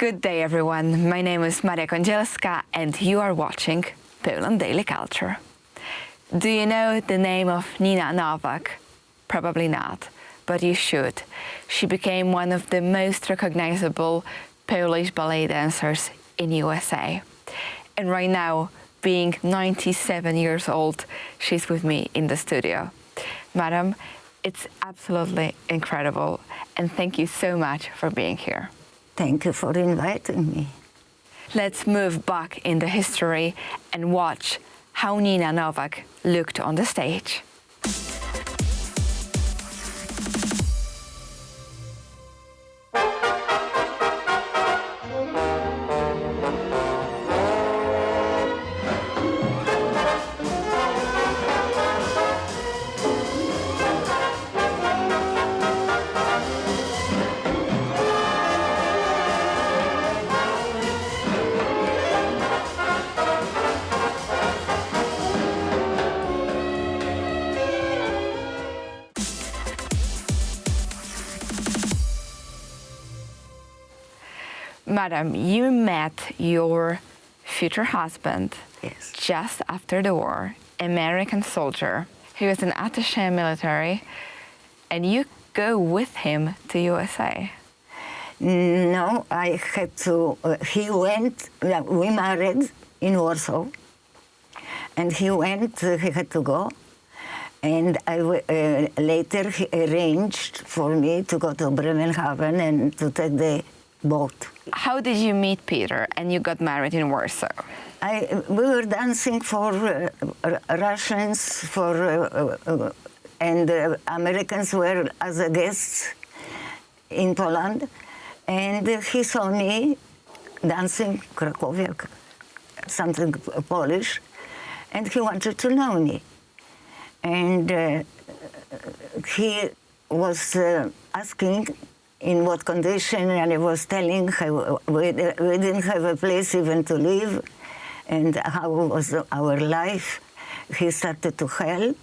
Good day, everyone. My name is Maria Kądzielska, and you are watching Poland Daily Culture. Do you know the name of Nina Novak? Probably not, but you should. She became one of the most recognizable Polish ballet dancers in USA. And right now, being 97 years old, she's with me in the studio. Madam, it's absolutely incredible, and thank you so much for being here. Thank you for inviting me. Let's move back in the history and watch how Nina Novak looked on the stage. Madam, you met your future husband just after the war, American soldier. He was an attaché military, and you go with him to USA. No, I had to, he went, we married in Warsaw, and he went, he had to go, and later he arranged for me to go to Bremerhaven and to take the boat. How did you meet Peter and you got married in Warsaw? We were dancing for Russians, and Americans were as a guests in Poland, and he saw me dancing Krakowiak, something Polish, and he wanted to know me. And he was asking in what condition, and I was telling how we didn't have a place even to live, and how was our life. He started to help,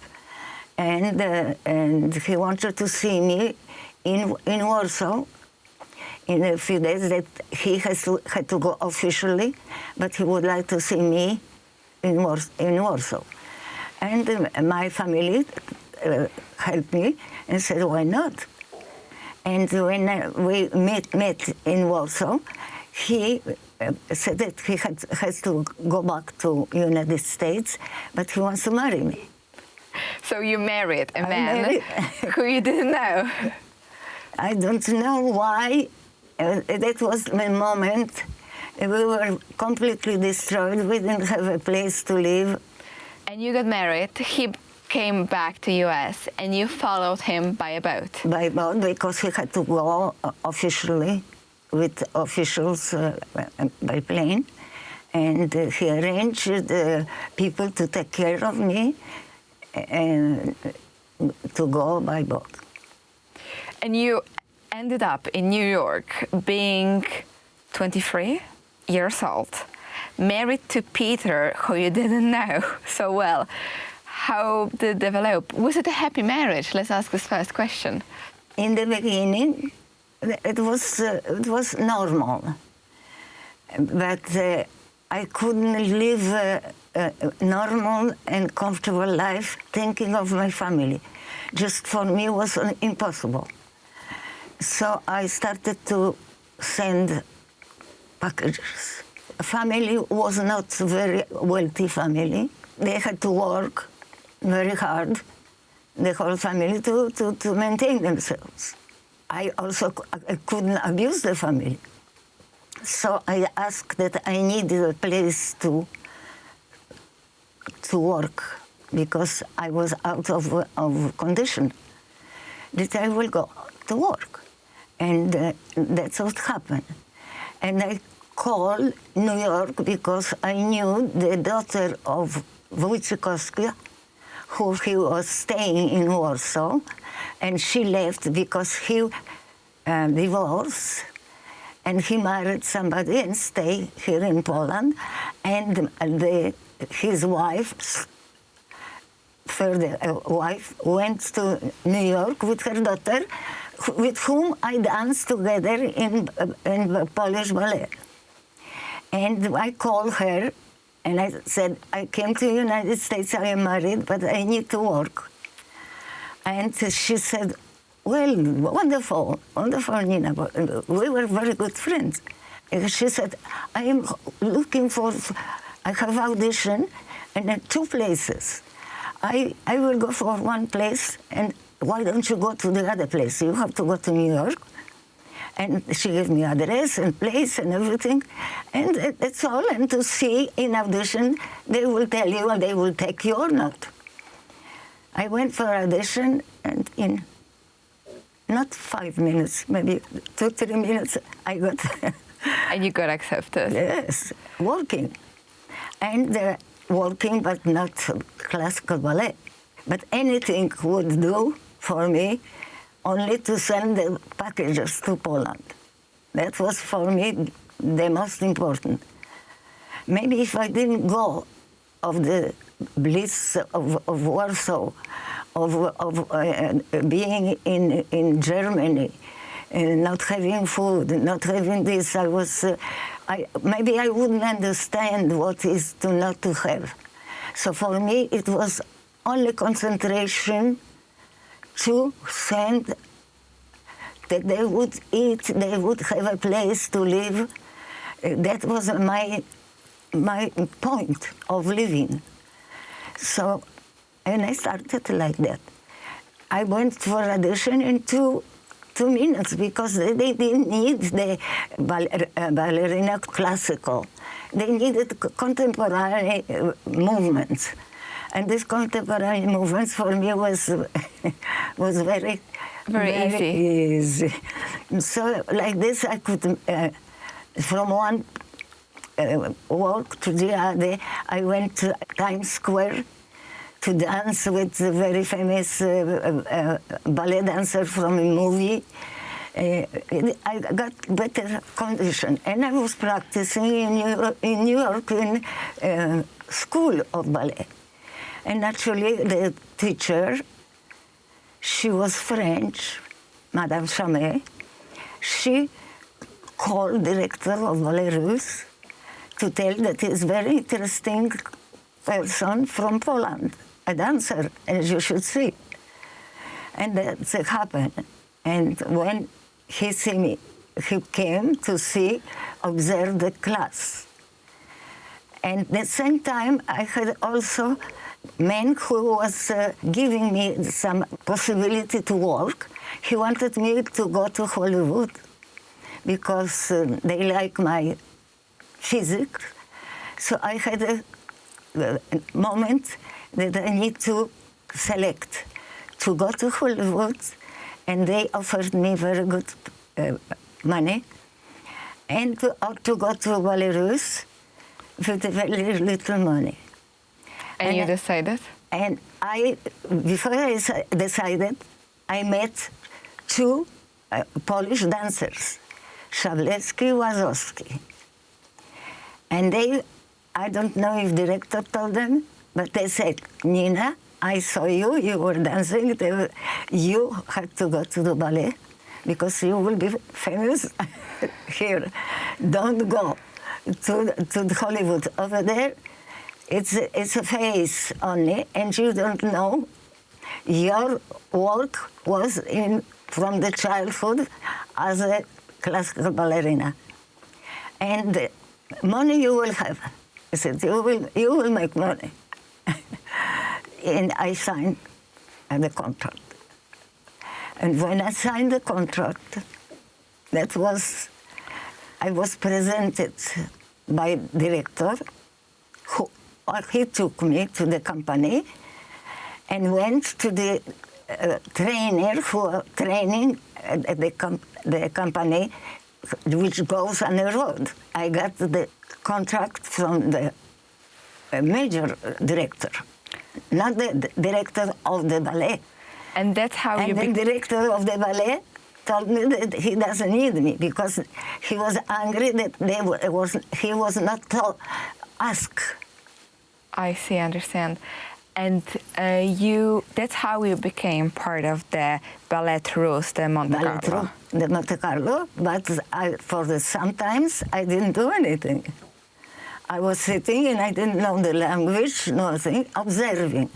and he wanted to see me in Warsaw in a few days. That he had to go officially, but he would like to see me in Warsaw. And my family helped me and said, why not? And when we met in Warsaw, he said that he has to go back to United States, but he wants to marry me. So you married a man who you didn't know? I don't know why. That was the moment. We were completely destroyed. We didn't have a place to live. And you got married. He came back to US and you followed him by a boat. By boat, because he had to go officially with officials by plane, and he arranged people to take care of me and to go by boat. And you ended up in New York being 23 years old, married to Peter, who you didn't know so well. How did it develop? Was it a happy marriage? Let's ask this first question. In the beginning, it was normal, but I couldn't live a normal and comfortable life thinking of my family. Just for me, it was impossible. So I started to send packages. Family was not a very wealthy family. They had to work very hard, the whole family, to maintain themselves. I also couldn't abuse the family. So I asked that I needed a place to work, because I was out of condition, that I will go to work. And that's what happened. And I called New York because I knew the daughter of Wojciechowski, who he was staying in Warsaw, and she left because he divorced, and he married somebody and stayed here in Poland, and his wife, third wife, went to New York with her daughter, with whom I danced together in Polish ballet. And I called her and I said, I came to the United States, I am married, but I need to work. And she said, well, wonderful, wonderful, Nina. We were very good friends. And she said, I am looking for, I have audition in 2 places. I will go for one place, and why don't you go to the other place? You have to go to New York. And she gave me address and place and everything. And that's all. And to see in audition, they will tell you whether they will take you or not. I went for audition, and in not 5 minutes, maybe 2, 3 minutes, I got... And you got accepted. Yes, working. And working, but not classical ballet. But anything would do for me, only to send the packages to Poland. That was for me the most important. Maybe if I didn't go of the bliss of Warsaw, of being in Germany, not having food, not having this, maybe I wouldn't understand what is to not to have. So for me, it was only concentration to send, that they would eat, they would have a place to live. That was my point of living. So, and I started like that. I went for audition in 2 minutes because they didn't need the ballerina classical. They needed contemporary movements. And this contemporary movements for me was very easy. So like this, I could, from one walk to the other, I went to Times Square to dance with the very famous ballet dancer from a movie. I got better condition, and I was practicing in New York in school of ballet. And actually, the teacher, she was French, Madame Chamet. She called director of Ballet Russe to tell that he's very interesting person from Poland, a dancer, as you should see. And that happened. And when he see me, he came to see, observe the class. And at the same time, I had also man who was giving me some possibility to work. He wanted me to go to Hollywood because they like my physics. So I had a moment that I need to select to go to Hollywood, and they offered me very good money, and to go to Ballet Russe with very little money. And you decided? And before I decided, I met 2 Polish dancers, Szablewski, Łazowski. And I don't know if the director told them, but they said, Nina, I saw you, you were dancing, you had to go to the ballet because you will be famous here. Don't go to Hollywood. Over there, it's a face only, and you don't know. Your work was from the childhood as a classical ballerina. And the money you will have. I said, you will make money. And I signed the contract. And when I signed the contract, I was presented by director, he took me to the company and went to the trainer who training the company which goes on the road. I got the contract from the major director, not the director of the ballet. And that's how and the director of the ballet told me that he doesn't need me because he was angry that he was not asked. I see, understand. And that's how you became part of the ballet troupe de Monte Carlo. The Monte Carlo, but sometimes I didn't do anything. I was sitting and I didn't know the language, nothing, observing.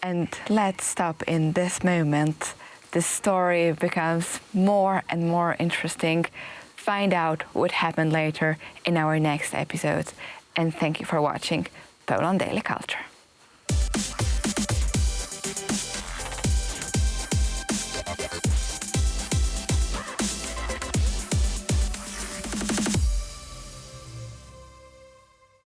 And let's stop in this moment. The story becomes more and more interesting. Find out what happened later in our next episode. And thank you for watching Poland Daily Culture.